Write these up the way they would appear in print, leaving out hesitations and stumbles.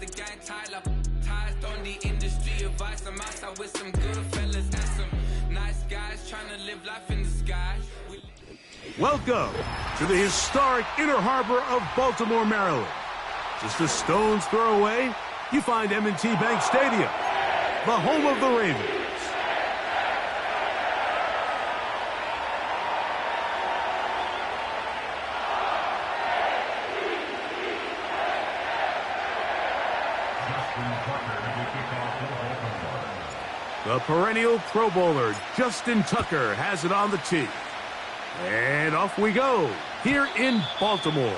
the gang Tyler. Ties on the industry advice. I'm outside with some good fellas and some nice guys trying to live life in the sky. Welcome to the historic Inner Harbor of Baltimore, Maryland. Just a stone's throw away, you find M&T Bank Stadium, the home of the Ravens. The perennial Pro Bowler, Justin Tucker, has it on the tee. And off we go, here in Baltimore.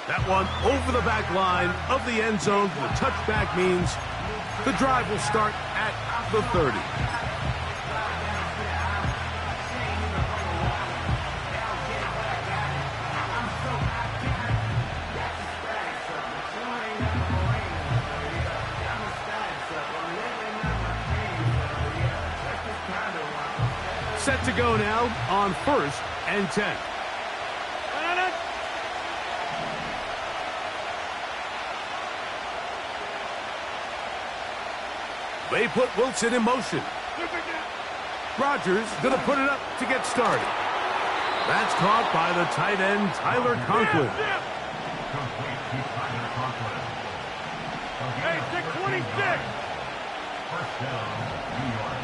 That one over the back line of the end zone. The touchback means the drive will start at the 30. Set to go now on 1st and 10. They put Wilson in motion. Rodgers going to put it up to get started. That's caught by the tight end, Tyler Conklin. Hey, 626. First down, New York.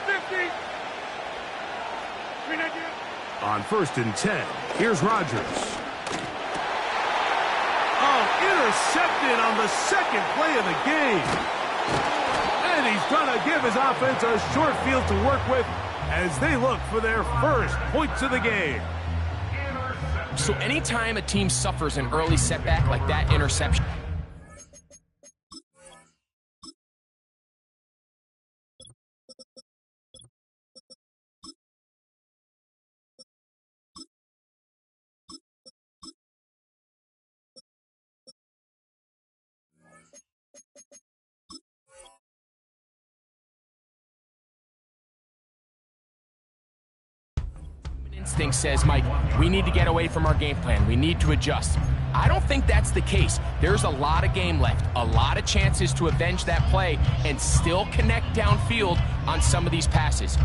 50. On 1st and 10, here's Rodgers. Oh, intercepted on the second play of the game. And he's going to give his offense a short field to work with as they look for their first points of the game. So anytime a team suffers an early setback like that interception, instinct says, Mike, we need to get away from our game plan. We need to adjust. I don't think that's the case. There's a lot of game left, a lot of chances to avenge that play and still connect downfield on some of these passes.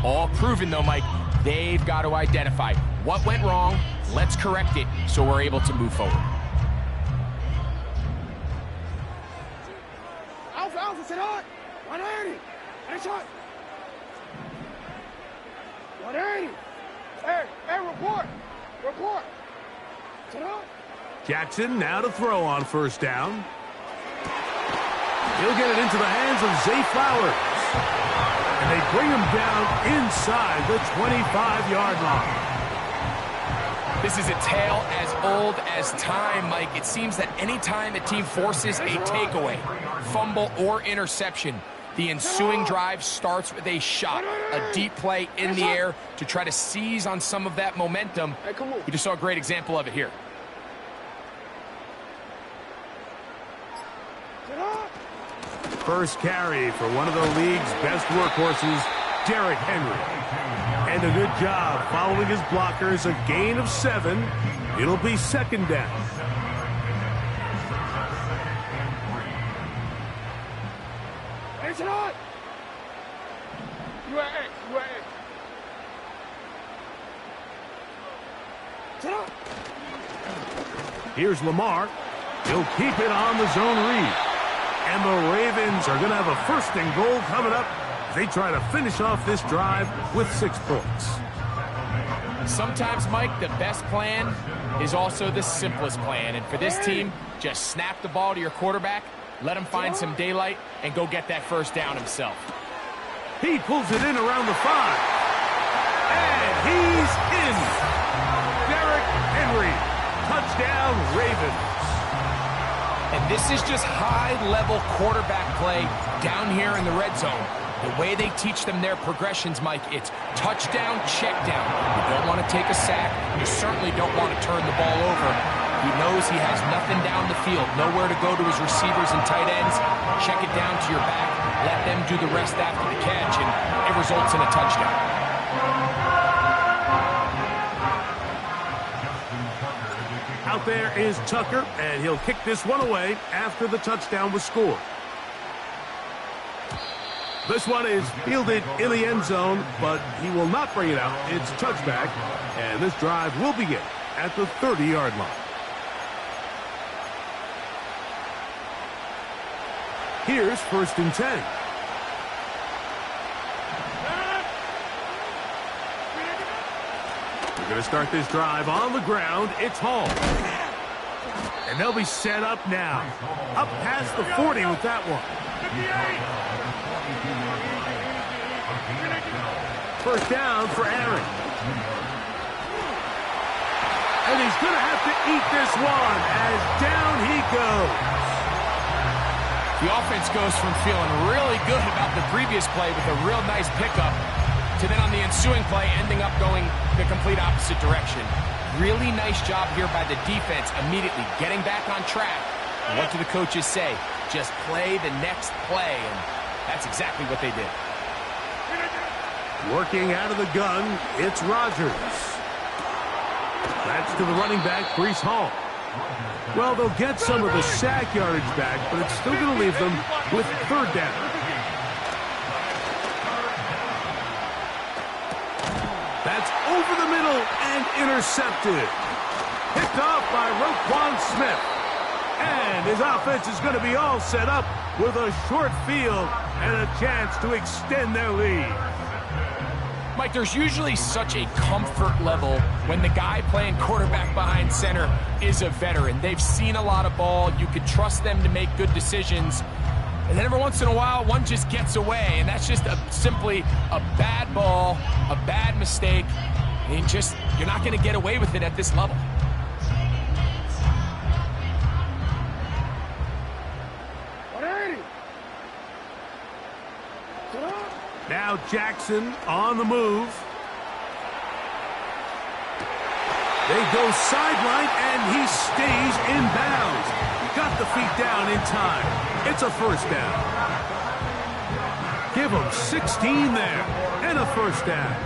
All proven, though, Mike, they've got to identify what went wrong, let's correct it so we're able to move forward. Alpha, sit on! 180! Nice shot! 180! Hey, report! Jackson now to throw on 1st down. He'll get it into the hands of Zay Flowers. And they bring him down inside the 25-yard line. This is a tale as old as time, Mike. It seems that anytime a team forces a takeaway, fumble, or interception, the ensuing drive starts with a shot, a deep play in the air to try to seize on some of that momentum. We just saw a great example of it here. First carry for one of the league's best workhorses, Derrick Henry. And a good job following his blockers, a gain of 7. It'll be 2nd down. It's on! UAA. Sit up! Here's Lamar. He'll keep it on the zone read. And the Ravens are going to have a 1st and goal coming up. They try to finish off this drive with 6 points. Sometimes, Mike, the best plan is also the simplest plan. And for this team, just snap the ball to your quarterback, let him find some daylight, and go get that 1st down himself. He pulls it in around the 5. And he's in. Derrick Henry. Touchdown, Ravens. And this is just high-level quarterback play down here in the red zone. The way they teach them their progressions, Mike, it's touchdown, check down. You don't want to take a sack. You certainly don't want to turn the ball over. He knows he has nothing down the field, nowhere to go to his receivers and tight ends. Check it down to your back. Let them do the rest after the catch, and it results in a touchdown. Out there is Tucker, and he'll kick this one away after the touchdown was scored. This one is fielded in the end zone, but he will not bring it out. It's touchback, and this drive will begin at the 30-yard line. Here's 1st and 10. We're going to start this drive on the ground. It's Hall. And they'll be set up now. Up past the 40 with that one. 1st down for Aaron. And he's going to have to eat this one as down he goes. The offense goes from feeling really good about the previous play with a real nice pickup to then on the ensuing play ending up going the complete opposite direction. Really nice job here by the defense immediately getting back on track. And what do the coaches say? Just play the next play, and that's exactly what they did. Working out of the gun, it's Rodgers. That's to the running back, Breece Hall. Well, they'll get some of the sack yardage back, but it's still going to leave them with 3rd down. That's over the middle and intercepted. Picked off by Roquan Smith. And his offense is going to be all set up with a short field and a chance to extend their lead. Mike, there's usually such a comfort level when the guy playing quarterback behind center is a veteran. They've seen a lot of ball. You can trust them to make good decisions. And then every once in a while, one just gets away. And that's just simply a bad ball, a bad mistake. And you're not going to get away with it at this level. Now Jackson on the move. They go sideline, and he stays in bounds. Got the feet down in time. It's a 1st down. Give him 16 there, and a 1st down.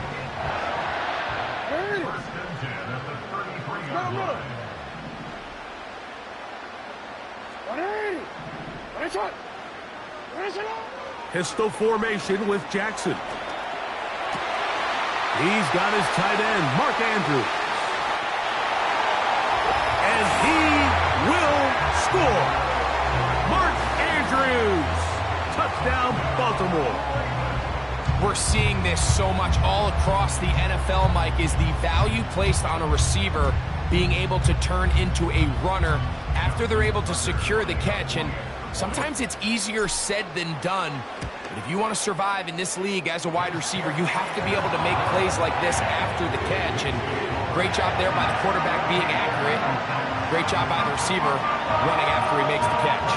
Pistol formation with Jackson. He's got his tight end, Mark Andrews. And he will score. Mark Andrews. Touchdown, Baltimore. We're seeing this so much all across the NFL, Mike, is the value placed on a receiver being able to turn into a runner after they're able to secure the catch. And sometimes it's easier said than done. But if you want to survive in this league as a wide receiver, you have to be able to make plays like this after the catch. And great job there by the quarterback being accurate. And great job by the receiver running after he makes the catch.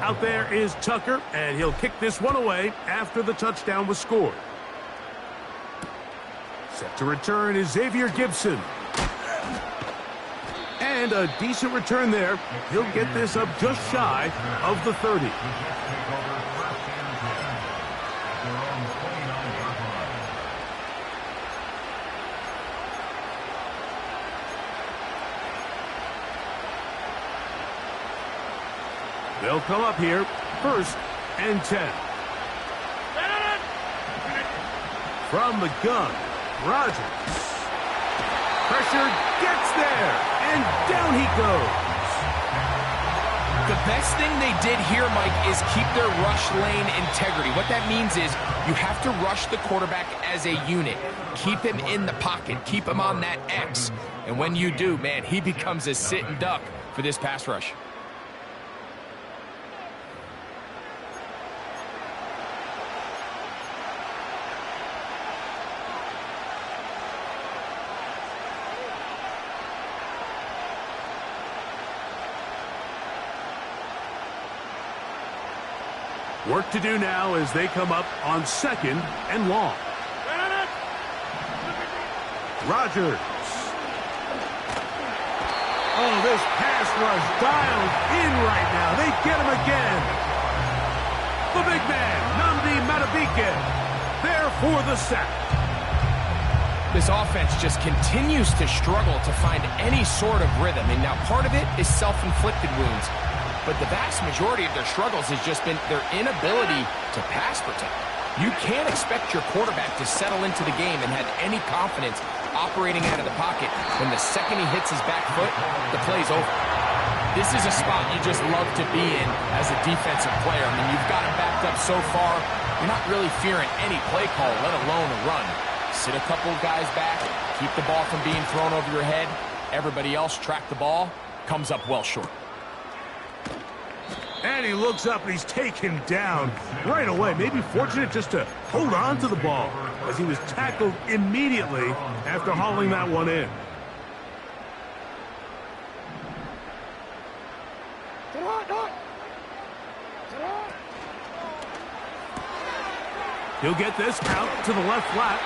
Out there is Tucker, and he'll kick this one away after the touchdown was scored. Set to return is Xavier Gibson. And a decent return there. He'll get this up just shy of the 30. They'll come up here, 1st and 10. From the gun, Rodgers. Pressure gets there, and down he goes. The best thing they did here, Mike, is keep their rush lane integrity. What that means is you have to rush the quarterback as a unit. Keep him in the pocket. Keep him on that X. And when you do, man, he becomes a sit and duck for this pass rush. Work to do now as they come up on 2nd and long. Rodgers. Oh, this pass rush dialed in right now. They get him again. The big man, Nnamdi Madubuike, there for the sack. This offense just continues to struggle to find any sort of rhythm. And now part of it is self-inflicted wounds. But the vast majority of their struggles has just been their inability to pass protect. You can't expect your quarterback to settle into the game and have any confidence operating out of the pocket when the second he hits his back foot, the play's over. This is a spot you just love to be in as a defensive player. I mean, you've got him backed up so far, you're not really fearing any play call, let alone a run. Sit a couple of guys back, keep the ball from being thrown over your head. Everybody else track the ball, comes up well short. And he looks up and he's taken down right away. Maybe fortunate just to hold on to the ball as he was tackled immediately after hauling that one in. He'll get this out to the left flat.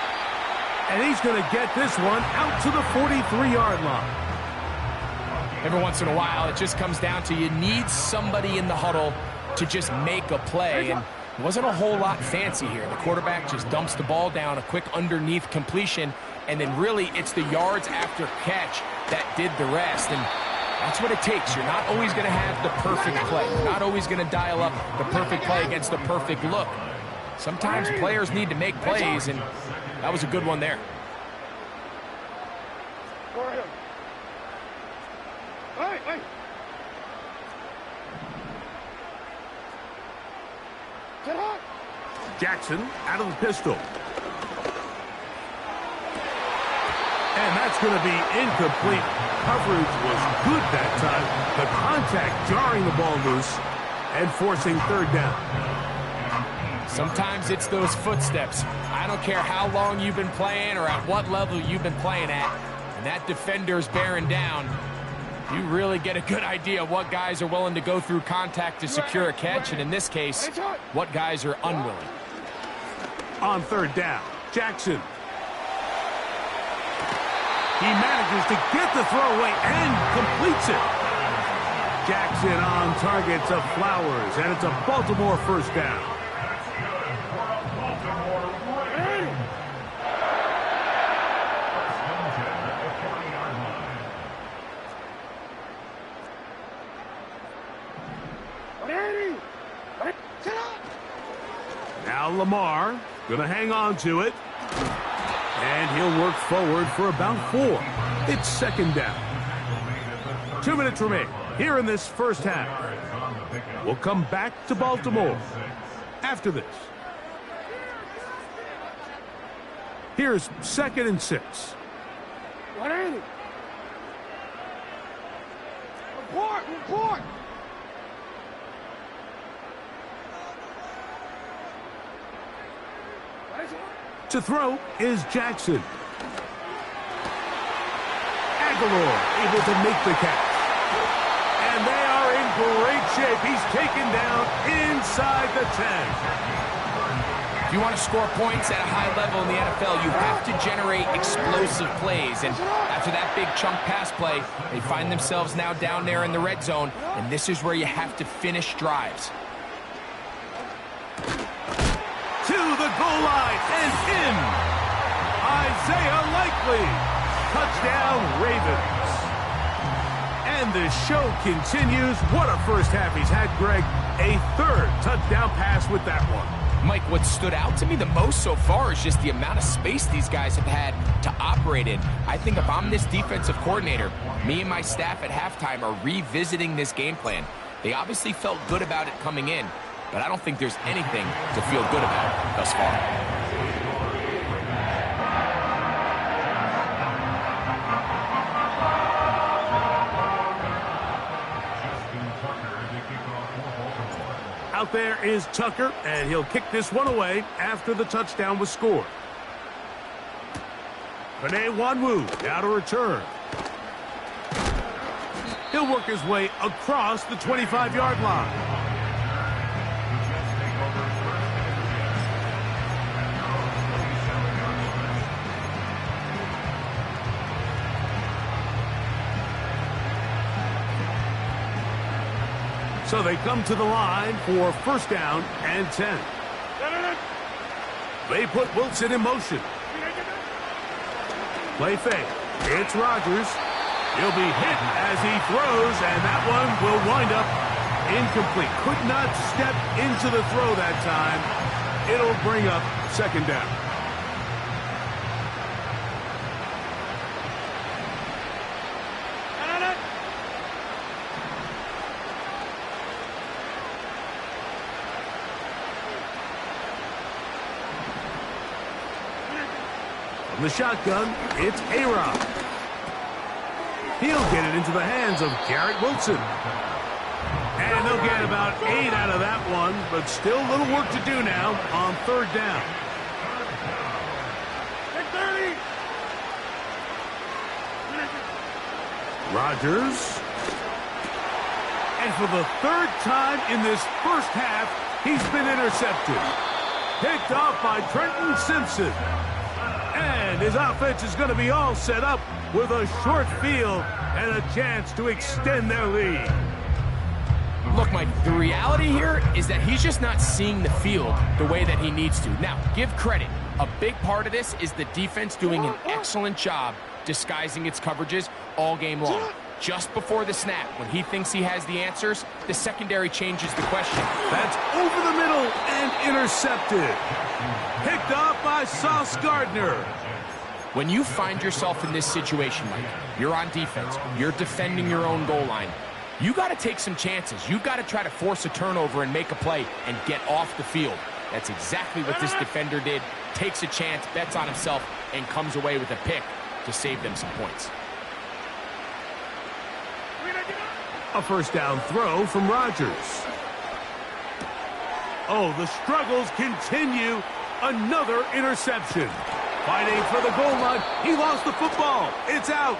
And he's going to get this one out to the 43-yard line. Every once in a while, it just comes down to you need somebody in the huddle to just make a play. And it wasn't a whole lot fancy here. The quarterback just dumps the ball down, a quick underneath completion, and then really it's the yards after catch that did the rest. And that's what it takes. You're not always going to have the perfect play. You're not always going to dial up the perfect play against the perfect look. Sometimes players need to make plays, and that was a good one there. Jackson out of the pistol. And that's going to be incomplete. Coverage was good that time. The contact jarring the ball loose and forcing third down. Sometimes it's those footsteps. I don't care how long you've been playing or at what level you've been playing at, and that defender's bearing down. You really get a good idea of what guys are willing to go through contact to secure a catch, and in this case, what guys are unwilling. On third down, Jackson. He manages to get the throw away and completes it. Jackson on target to Flowers, and it's a Baltimore first down. Now Lamar going to hang on to it. And he'll work forward for about 4. It's second down. 2 minutes remain here in this first half. We'll come back to Baltimore after this. Here's 2nd and 6. Report! To throw is Jackson. Aguilar able to make the catch. And they are in great shape. He's taken down inside the 10. If you want to score points at a high level in the NFL, you have to generate explosive plays. And after that big chunk pass play, they find themselves now down there in the red zone. And this is where you have to finish drives. To the goal line and in. Isaiah Likely. Touchdown, Ravens. And the show continues. What a first half he's had, Greg. A 3rd touchdown pass with that one. Mike, what stood out to me the most so far is just the amount of space these guys have had to operate in. I think if I'm this defensive coordinator, me and my staff at halftime are revisiting this game plan. They obviously felt good about it coming in, but I don't think there's anything to feel good about thus far. Out there is Tucker, and he'll kick this one away after the touchdown was scored. Panay Nwanwu now to return. He'll work his way across the 25-yard line. So they come to the line for first down and 10. They put Wilson in motion. Play fake. It's Rodgers. He'll be hit as he throws, and that one will wind up incomplete. Could not step into the throw that time. It'll bring up second down. From the shotgun, it's A-Rod. He'll get it into the hands of Garrett Wilson. And they'll get about 8 out of that one, but still a little work to do now on third down. Rodgers. And for the third time in this first half, he's been intercepted. Picked off by Trenton Simpson. And his offense is going to be all set up with a short field and a chance to extend their lead. Look, Mike, the reality here is that he's just not seeing the field the way that he needs to. Now, give credit. A big part of this is the defense doing an excellent job disguising its coverages all game long. Just before the snap, when he thinks he has the answers, the secondary changes the question. That's over the middle and intercepted. Picked off by Sauce Gardner. When you find yourself in this situation, Mike, you're on defense, you're defending your own goal line, you got to take some chances. You've got to try to force a turnover and make a play and get off the field. That's exactly what this defender did. Takes a chance, bets on himself, and comes away with a pick to save them some points. A first down throw from Rodgers. Oh, the struggles continue. Another interception. Fighting for the goal line. He lost the football. It's out.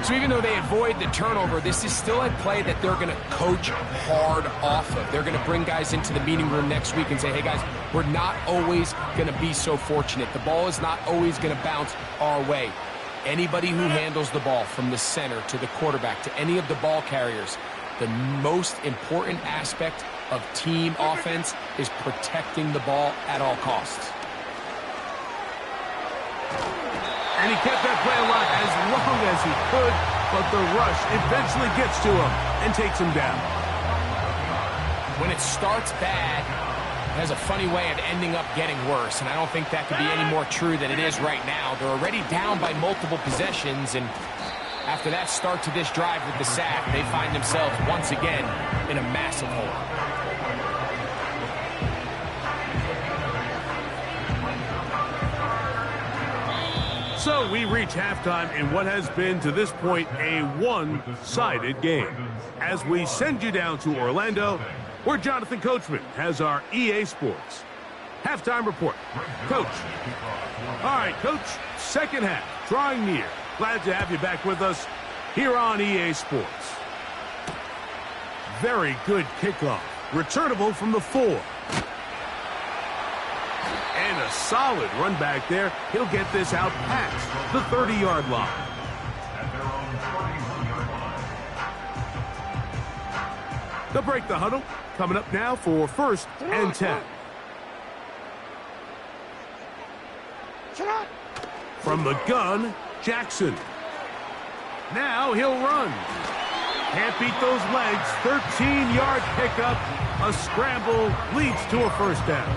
So even though they avoid the turnover, this is still a play that they're going to coach hard off of. They're going to bring guys into the meeting room next week and say, hey, guys, we're not always going to be so fortunate. The ball is not always going to bounce our way. Anybody who handles the ball from the center to the quarterback to any of the ball carriers, the most important aspect of team offense is protecting the ball at all costs. And he kept that play alive as long as he could, but the rush eventually gets to him and takes him down. When it starts bad, it has a funny way of ending up getting worse, and I don't think that could be any more true than it is right now. They're already down by multiple possessions, and after that start to this drive with the sack, they find themselves once again in a massive hole. So we reach halftime in what has been to this point a one-sided game. As we send you down to Orlando, where Jonathan Coachman has our EA Sports halftime report. Coach. All right, Coach, second half, drawing near. Glad to have you back with us here on EA Sports. Very good kickoff. Returnable from the 4. And a solid run back there. He'll get this out past the 30-yard line. They'll break the huddle. Coming up now for 1st and 10. From the gun, Jackson. Now he'll run. Can't beat those legs. 13-yard pickup. A scramble leads to a first down.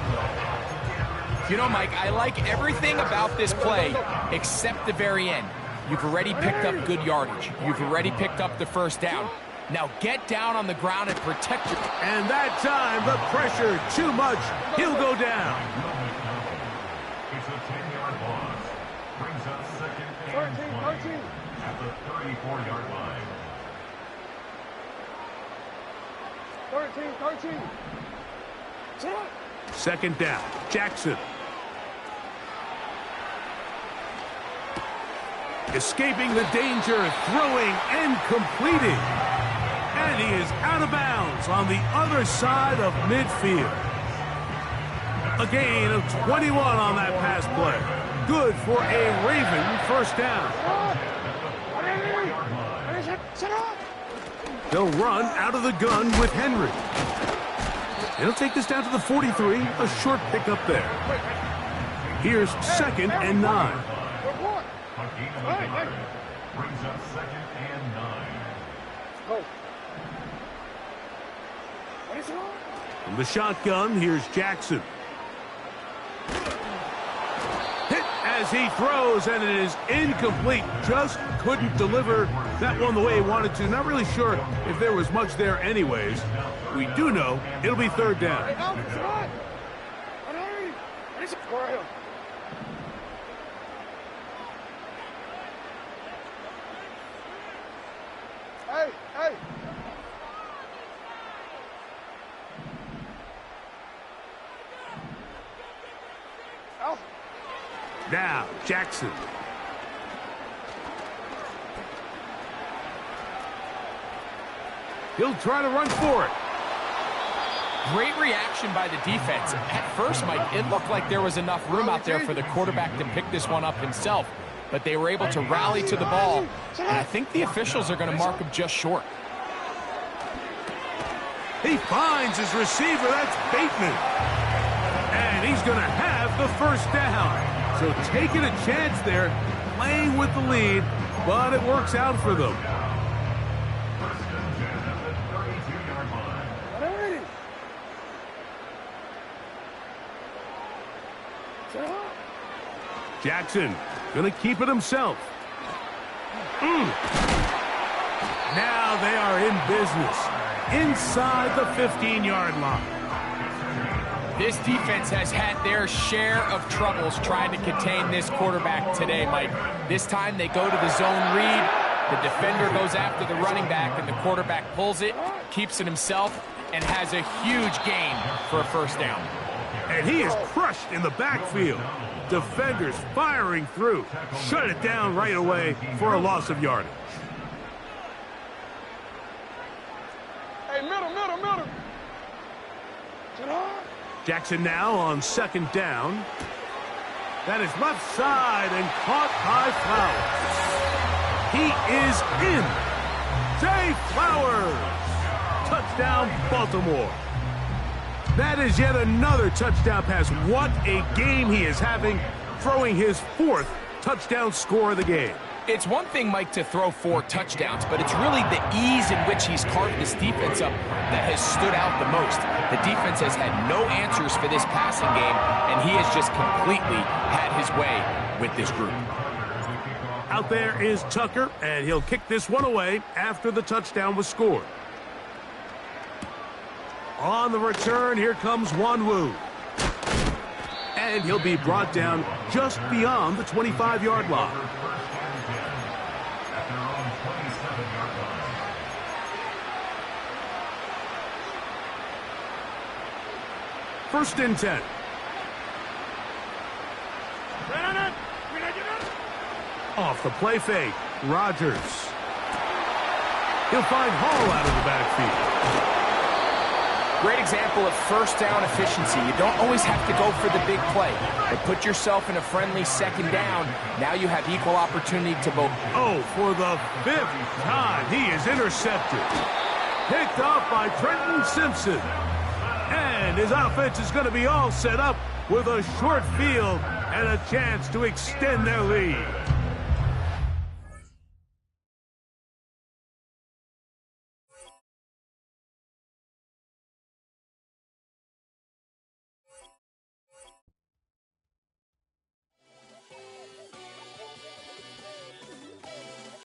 You know, Mike, I like everything about this play except the very end. You've already picked up good yardage. You've already picked up the first down. Now get down on the ground and protect your... And that time, the pressure too much. He'll go down. It's a 10-yard loss. Brings up second and 20 at the 34-yard line. 13. Second down, Jackson. Escaping the danger, throwing and completing. And he is out of bounds on the other side of midfield. A gain of 21 on that pass play. Good for a Raven first down. They'll run out of the gun with Henry. It'll take this down to the 43. A short pickup there. Here's 2nd and 9. A gain of a yard. Brings up 2nd and 9. Go. What is wrong? From the shotgun, here's Jackson. Hit as he throws, and it is incomplete. Just couldn't deliver that one the way he wanted to. Not really sure if there was much there anyways. We do know it'll be 3rd down. Hey, Alvin, it's on. What is it for him? Hey, hey. Alvin. Now, Jackson. He'll try to run for it. Great reaction by the defense. At first, Mike, it looked like there was enough room out there for the quarterback to pick this one up himself. But they were able to rally to the ball. And I think the officials are going to mark him just short. He finds his receiver. That's Bateman. And he's going to have the 1st down. So taking a chance there, playing with the lead, but it works out for them. First and 10 at the 32-yard line. Alrighty. Jackson gonna keep it himself. Now they are in business inside the 15-yard line. This defense has had their share of troubles trying to contain this quarterback today, Mike. This time they go to the zone read. The defender goes after the running back, and the quarterback pulls it, keeps it himself, and has a huge gain for a 1st down. And he is crushed in the backfield. Defenders firing through. Shut it down right away for a loss of yardage. Hey, middle. Jackson now on 2nd down. That is left side and caught by Flowers. He is in. Zay Flowers. Touchdown, Baltimore. That is yet another touchdown pass. What a game he is having, throwing his 4th touchdown score of the game. It's one thing, Mike, to throw 4 touchdowns, but it's really the ease in which he's carved this defense up that has stood out the most. The defense has had no answers for this passing game, and he has just completely had his way with this group. Out there is Tucker, and he'll kick this one away after the touchdown was scored. On the return, here comes Wanwu. And he'll be brought down just beyond the 25-yard line. At their own 27-yard line. First and 10. Off the play fake, Rodgers. He'll find Hall out of the backfield. Great example of 1st down efficiency. You don't always have to go for the big play, but put yourself in a friendly 2nd down. Now you have equal opportunity to both. Oh, for the 5th time, he is intercepted. Picked off by Trenton Simpson. And his offense is going to be all set up with a short field and a chance to extend their lead.